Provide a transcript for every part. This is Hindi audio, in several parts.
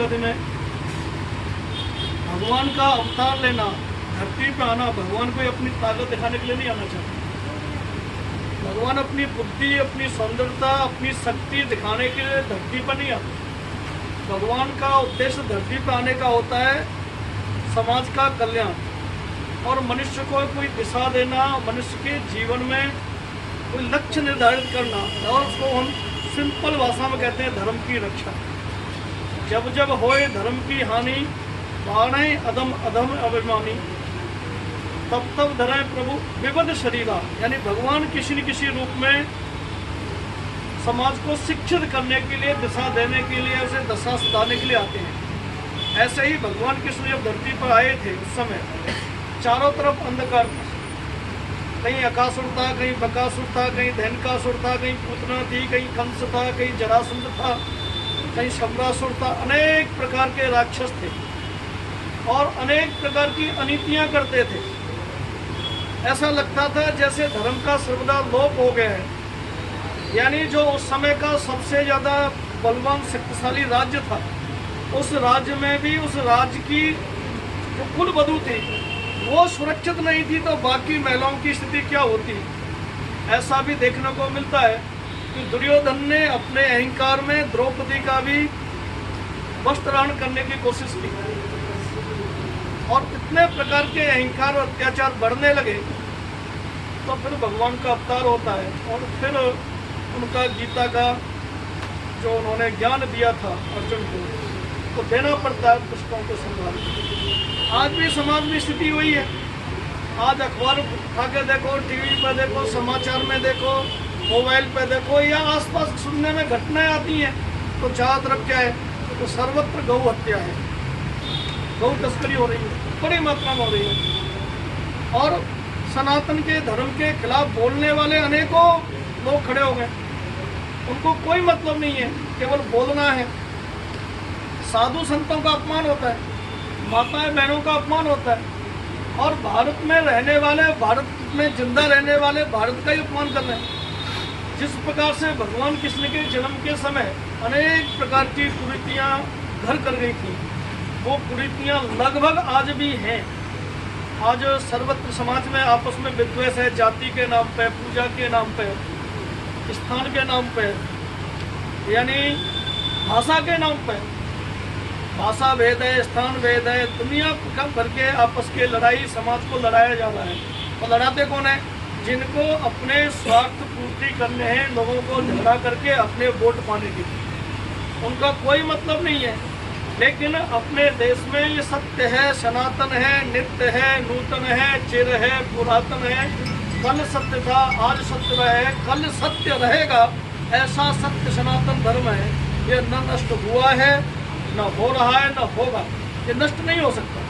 दिन है। भगवान का अवतार लेना, धरती पे आना, भगवान को अपनी ताकत दिखाने के लिए नहीं आना चाहते। भगवान अपनी बुद्धि, अपनी सौंदर्यता, अपनी शक्ति दिखाने के लिए धरती पर नहीं आते। भगवान का उद्देश्य धरती पर आने का होता है समाज का कल्याण और मनुष्य को कोई दिशा देना, मनुष्य के जीवन में कोई लक्ष्य निर्धारित करना, और उसको हम सिंपल भाषा में कहते हैं धर्म की रक्षा। जब जब होए धर्म की हानि, बाणे अधम अधम अभिमानी, तब तब धरे प्रभु विविध शरीरा। यानी भगवान किसी न किसी रूप में समाज को शिक्षित करने के लिए, दिशा देने के लिए, उसे दशा सुधारने के लिए आते हैं। ऐसे ही भगवान कृष्ण जब धरती पर आए थे उस समय चारों तरफ अंधकार था। कहीं अकासुर था, कहीं बकासुर था, कहीं धैनकासुर था, कहीं पूतना थी, कहीं कंस था, कहीं जरासंध था, कहीं शंबरासुर था। अनेक प्रकार के राक्षस थे और अनेक प्रकार की अनीतियां करते थे। ऐसा लगता था जैसे धर्म का सर्वदा लोप हो गया है। यानी जो उस समय का सबसे ज़्यादा बलवान शक्तिशाली राज्य था, उस राज्य में भी उस राज्य की जो कुलवधू थी वो सुरक्षित नहीं थी, तो बाकी महिलाओं की स्थिति क्या होती। ऐसा भी देखने को मिलता है कि दुर्योधन ने अपने अहंकार में द्रौपदी का भी वस्त्रहरण करने की कोशिश की और इतने प्रकार के अहंकार और अत्याचार बढ़ने लगे, तो फिर भगवान का अवतार होता है और फिर उनका गीता का जो उन्होंने ज्ञान दिया था अर्जुन को, तो देना पड़ता है दुष्टों को संभाल। आज भी समाज में स्थिति वही है। आज अखबार उठा के देखो, टीवी पर देखो, समाचार में देखो, मोबाइल पे देखो, या आसपास सुनने में घटनाएं आती हैं, तो चारों तरफ क्या है, तो सर्वत्र गौ हत्या है, गौ तस्करी हो रही है, बड़ी मात्रा में हो रही है। और सनातन के धर्म के खिलाफ बोलने वाले अनेकों लोग खड़े हो गए। उनको कोई मतलब नहीं है, केवल बोलना है। साधु संतों का अपमान होता है, माताएं बहनों का अपमान होता है, और भारत में रहने वाले, भारत में जिंदा रहने वाले भारत का ही अपमान कर रहे हैं। जिस प्रकार से भगवान कृष्ण के जन्म के समय अनेक प्रकार की कुरीतियाँ घर कर गई थी, वो कुरीतियाँ लगभग आज भी हैं। आज सर्वत्र समाज में आपस में विद्वेष है, जाति के नाम पे, पूजा के नाम पे, स्थान के नाम पे, यानी भाषा के नाम पे। भाषा भेद है, स्थान भेद है, दुनिया भर के आपस के लड़ाई, समाज को लड़ाया जा रहा है। और लड़ाते कौन है? जिनको अपने स्वार्थ पूर्ति करने हैं, लोगों को झगड़ा करके अपने वोट पाने की। उनका कोई मतलब नहीं है। लेकिन अपने देश में ये सत्य है, सनातन है, नित्य है, नूतन है, चिर है, पुरातन है। कल सत्य था, आज सत्य रहे, कल सत्य रहेगा, ऐसा सत्य सनातन धर्म है। ये न नष्ट हुआ है, न हो रहा है, न होगा। ये नष्ट नहीं हो सकता,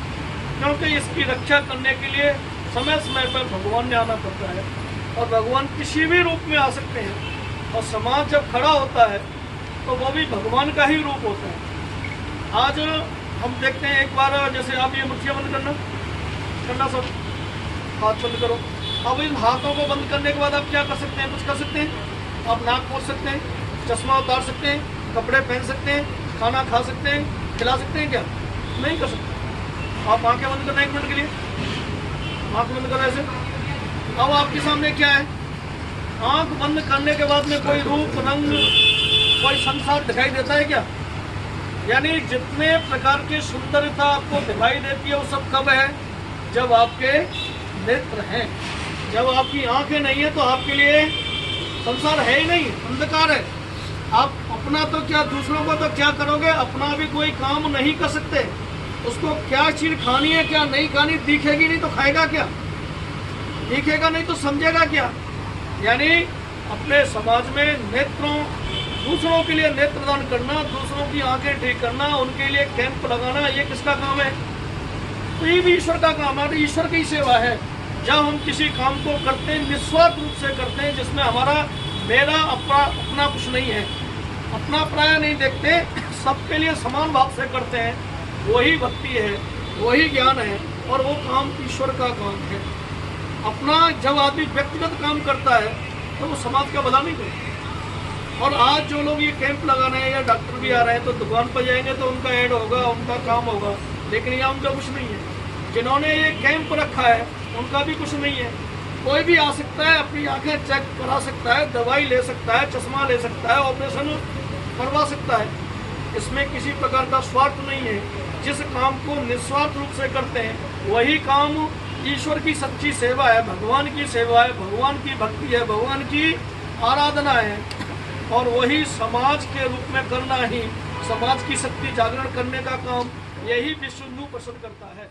क्योंकि इसकी रक्षा करने के लिए समय समय पर भगवान ने आना पड़ता है, और भगवान किसी भी रूप में आ सकते हैं। और समाज जब खड़ा होता है तो वो भी भगवान का ही रूप होता है। आज हम देखते हैं, एक बार जैसे आप ये मुठ्ठियाँ बंद करना सब हाथ बंद करो। अब इन हाथों को बंद करने के बाद आप क्या कर सकते हैं? कुछ कर सकते हैं? आप नाक खोल सकते हैं, चश्मा उतार सकते हैं, कपड़े पहन सकते हैं, खाना खा सकते हैं, खिला सकते हैं? क्या नहीं कर सकते। आप आंखें बंद करना 1 मिनट के लिए, आंख बंद करो ऐसे। अब आपके सामने क्या है? आंख बंद करने के बाद में कोई रूप, रंग, कोई संसार दिखाई देता है क्या? यानी जितने प्रकार की सुंदरता आपको दिखाई देती है वो सब कब है? जब आपके नेत्र हैं। जब आपकी आंखें नहीं है तो आपके लिए संसार है ही नहीं, अंधकार है। आप अपना तो क्या, दूसरों को तो क्या करोगे? अपना भी कोई काम नहीं कर सकते। उसको क्या चीज खानी है, क्या नहीं खानी, दिखेगी नहीं तो खाएगा क्या? दिखेगा नहीं तो समझेगा क्या? यानी अपने समाज में नेत्रों, दूसरों के लिए नेत्रदान करना, दूसरों की आंखें ठीक करना, उनके लिए कैंप लगाना, ये किसका काम है? तो ये भी ईश्वर का काम है, ईश्वर की सेवा है। जब हम किसी काम को करते हैं, निस्वार्थ रूप से करते हैं, जिसमें हमारा, मेरा अपना कुछ नहीं है, अपना पराया नहीं देखते, सबके लिए समान भाव से करते हैं, वही भक्ति है, वही ज्ञान है, और वो काम ईश्वर का काम है। अपना जब आदमी व्यक्तिगत काम करता है तो वो समाज का भला नहीं करता। और आज जो लोग ये कैंप लगा रहे हैं या डॉक्टर भी आ रहे हैं तो दुकान पर जाएंगे तो उनका ऐड होगा, उनका काम होगा, लेकिन यहाँ उनका कुछ नहीं है। जिन्होंने ये कैंप रखा है उनका भी कुछ नहीं है। कोई भी आ सकता है, अपनी आंखें चेक करा सकता है, दवाई ले सकता है, चश्मा ले सकता है, ऑपरेशन करवा सकता है। इसमें किसी प्रकार का स्वार्थ नहीं है। जिस काम को निस्वार्थ रूप से करते हैं वही काम ईश्वर की सच्ची सेवा है, भगवान की सेवा है, भगवान की भक्ति है, भगवान की आराधना है। और वही समाज के रूप में करना ही समाज की शक्ति जागरण करने का काम यही विश्व हिंदू पसंद करता है।